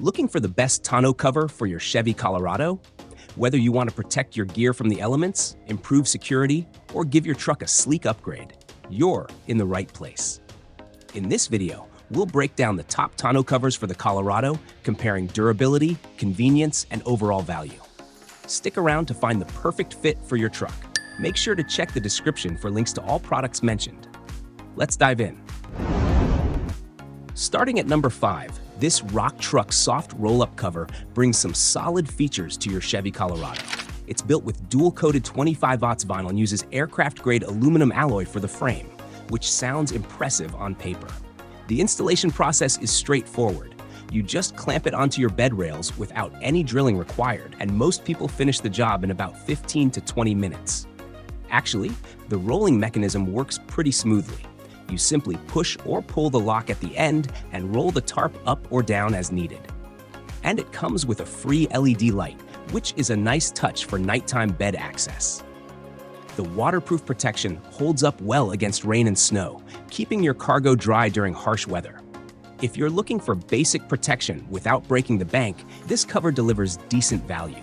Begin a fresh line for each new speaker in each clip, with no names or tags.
Looking for the best tonneau cover for your Chevy Colorado? Whether you want to protect your gear from the elements, improve security, or give your truck a sleek upgrade, you're in the right place. In this video, we'll break down the top tonneau covers for the Colorado, comparing durability, convenience, and overall value. Stick around to find the perfect fit for your truck. Make sure to check the description for links to all products mentioned. Let's dive in. Starting at number 5, this ROCTRUK soft roll-up cover brings some solid features to your Chevy Colorado. It's built with dual-coated 25-aughts vinyl and uses aircraft-grade aluminum alloy for the frame, which sounds impressive on paper. The installation process is straightforward. You just clamp it onto your bed rails without any drilling required, and most people finish the job in about 15 to 20 minutes. Actually, the rolling mechanism works pretty smoothly. You simply push or pull the lock at the end and roll the tarp up or down as needed. And it comes with a free LED light, which is a nice touch for nighttime bed access. The waterproof protection holds up well against rain and snow, keeping your cargo dry during harsh weather. If you're looking for basic protection without breaking the bank, this cover delivers decent value.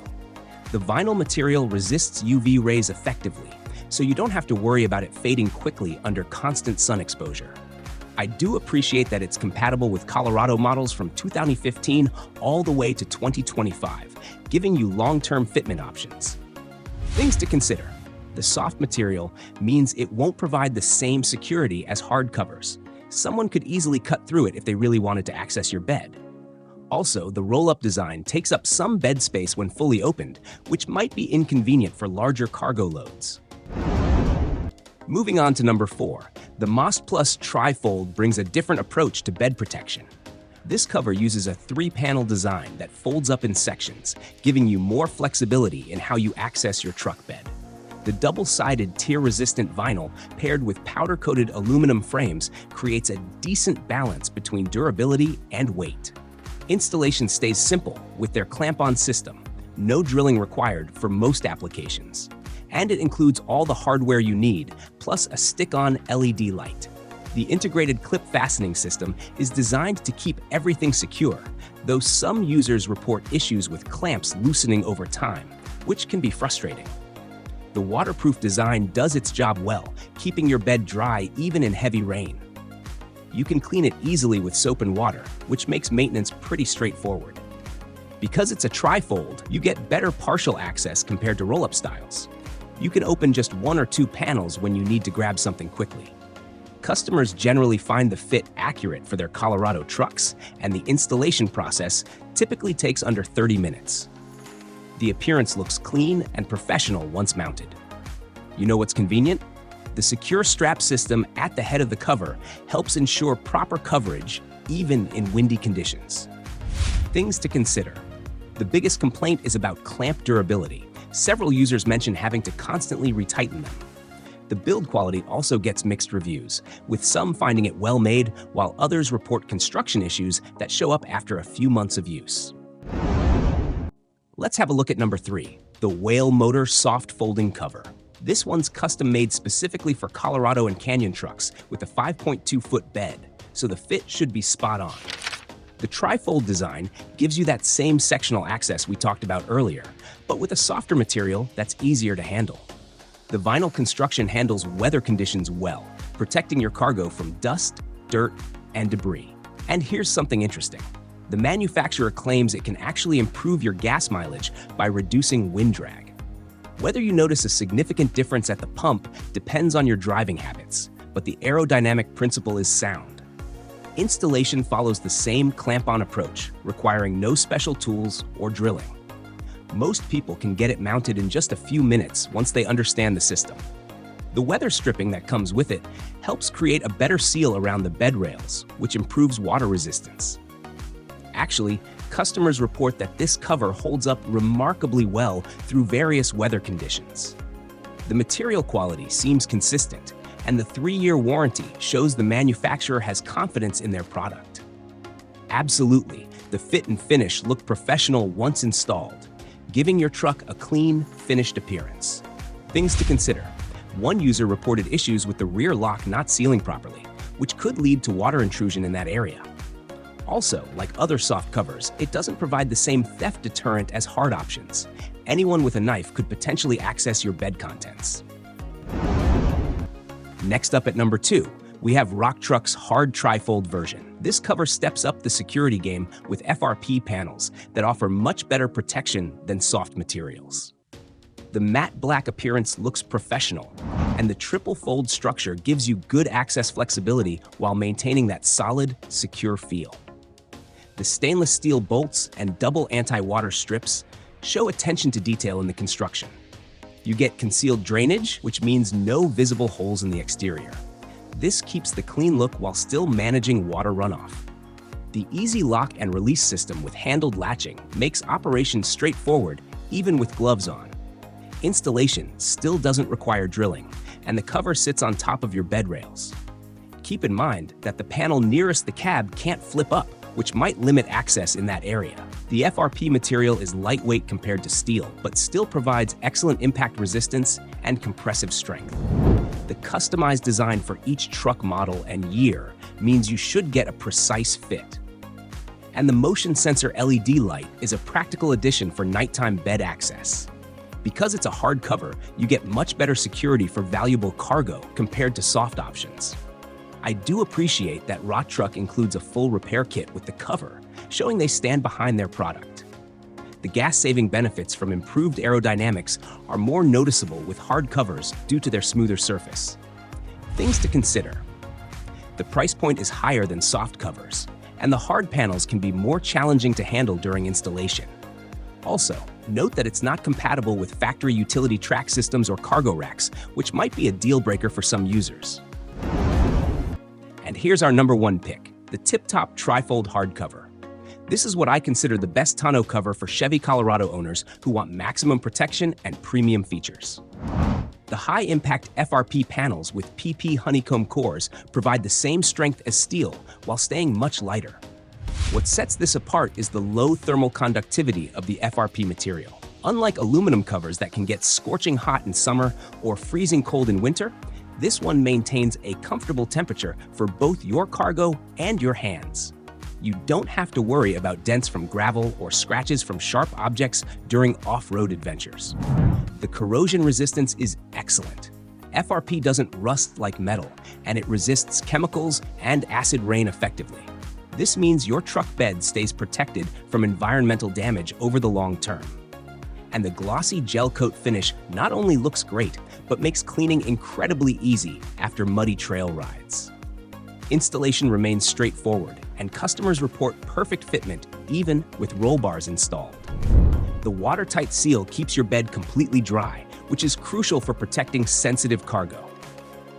The vinyl material resists UV rays effectively, so you don't have to worry about it fading quickly under constant sun exposure. I do appreciate that it's compatible with Colorado models from 2015 all the way to 2025, giving you long-term fitment options. Things to consider. The soft material means it won't provide the same security as hard covers. Someone could easily cut through it if they really wanted to access your bed. Also, the roll-up design takes up some bed space when fully opened, which might be inconvenient for larger cargo loads. Moving on to number 4, the MOSTPLUS Trifold brings a different approach to bed protection. This cover uses a 3-panel design that folds up in sections, giving you more flexibility in how you access your truck bed. The double-sided tear-resistant vinyl paired with powder-coated aluminum frames creates a decent balance between durability and weight. Installation stays simple with their clamp-on system, no drilling required for most applications. And it includes all the hardware you need, plus a stick-on LED light. The integrated clip fastening system is designed to keep everything secure, though some users report issues with clamps loosening over time, which can be frustrating. The waterproof design does its job well, keeping your bed dry even in heavy rain. You can clean it easily with soap and water, which makes maintenance pretty straightforward. Because it's a trifold, you get better partial access compared to roll-up styles. You can open just 1 or 2 panels when you need to grab something quickly. Customers generally find the fit accurate for their Colorado trucks, and the installation process typically takes under 30 minutes. The appearance looks clean and professional once mounted. You know what's convenient? The secure strap system at the head of the cover helps ensure proper coverage, even in windy conditions. Things to consider. The biggest complaint is about clamp durability. Several users mention having to constantly retighten them. The build quality also gets mixed reviews, with some finding it well made, while others report construction issues that show up after a few months of use. Let's have a look at number 3, the WHALEMOTOR soft folding cover. This one's custom made specifically for Colorado and Canyon trucks with a 5.2-foot bed, so the fit should be spot on. The trifold design gives you that same sectional access we talked about earlier, but with a softer material that's easier to handle. The vinyl construction handles weather conditions well, protecting your cargo from dust, dirt, and debris. And here's something interesting. The manufacturer claims it can actually improve your gas mileage by reducing wind drag. Whether you notice a significant difference at the pump depends on your driving habits, but the aerodynamic principle is sound. Installation follows the same clamp-on approach, requiring no special tools or drilling. Most people can get it mounted in just a few minutes once they understand the system. The weather stripping that comes with it helps create a better seal around the bed rails, which improves water resistance. Actually, customers report that this cover holds up remarkably well through various weather conditions. The material quality seems consistent, and the 3-year warranty shows the manufacturer has confidence in their product. Absolutely, the fit and finish look professional once installed, giving your truck a clean, finished appearance. Things to consider. One user reported issues with the rear lock not sealing properly, which could lead to water intrusion in that area. Also, like other soft covers, it doesn't provide the same theft deterrent as hard options. Anyone with a knife could potentially access your bed contents. Next up at number 2, we have ROCTRUK's hard trifold version. This cover steps up the security game with FRP panels that offer much better protection than soft materials. The matte black appearance looks professional, and the triple fold structure gives you good access flexibility while maintaining that solid, secure feel. The stainless steel bolts and double anti-water strips show attention to detail in the construction. You get concealed drainage, which means no visible holes in the exterior. This keeps the clean look while still managing water runoff. The easy lock and release system with handled latching makes operation straightforward even with gloves on. Installation still doesn't require drilling, and the cover sits on top of your bed rails. Keep in mind that the panel nearest the cab can't flip up, which might limit access in that area. The FRP material is lightweight compared to steel, but still provides excellent impact resistance and compressive strength. The customized design for each truck model and year means you should get a precise fit. And the motion sensor LED light is a practical addition for nighttime bed access. Because it's a hard cover, you get much better security for valuable cargo compared to soft options. I do appreciate that ROCTRUK includes a full repair kit with the cover, showing they stand behind their product. The gas-saving benefits from improved aerodynamics are more noticeable with hard covers due to their smoother surface. Things to consider. The price point is higher than soft covers, and the hard panels can be more challenging to handle during installation. Also, note that it's not compatible with factory utility track systems or cargo racks, which might be a deal breaker for some users. And here's our number 1 pick, the TIPTOP Trifold Hardcover. This is what I consider the best tonneau cover for Chevy Colorado owners who want maximum protection and premium features. The high-impact FRP panels with PP honeycomb cores provide the same strength as steel while staying much lighter. What sets this apart is the low thermal conductivity of the FRP material. Unlike aluminum covers that can get scorching hot in summer or freezing cold in winter, this one maintains a comfortable temperature for both your cargo and your hands. You don't have to worry about dents from gravel or scratches from sharp objects during off-road adventures. The corrosion resistance is excellent. FRP doesn't rust like metal, and it resists chemicals and acid rain effectively. This means your truck bed stays protected from environmental damage over the long term. And the glossy gel coat finish not only looks great, but makes cleaning incredibly easy after muddy trail rides. Installation remains straightforward, and customers report perfect fitment even with roll bars installed. The watertight seal keeps your bed completely dry, which is crucial for protecting sensitive cargo.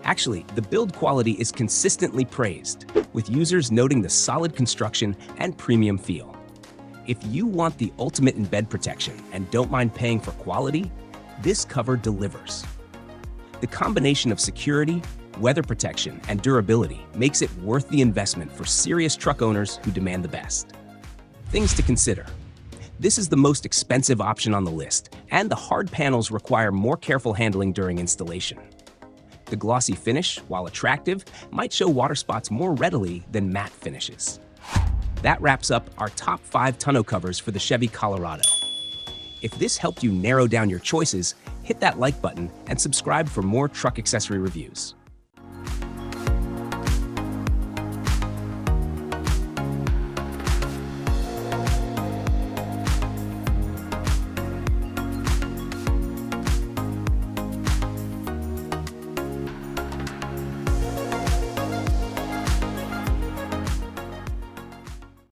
Actually, the build quality is consistently praised, with users noting the solid construction and premium feel. If you want the ultimate in bed protection and don't mind paying for quality, this cover delivers. The combination of security, weather protection, and durability makes it worth the investment for serious truck owners who demand the best. Things to consider. This is the most expensive option on the list, and the hard panels require more careful handling during installation. The glossy finish, while attractive, might show water spots more readily than matte finishes. That wraps up our top 5 tonneau covers for the Chevy Colorado. If this helped you narrow down your choices, hit that like button and subscribe for more truck accessory reviews.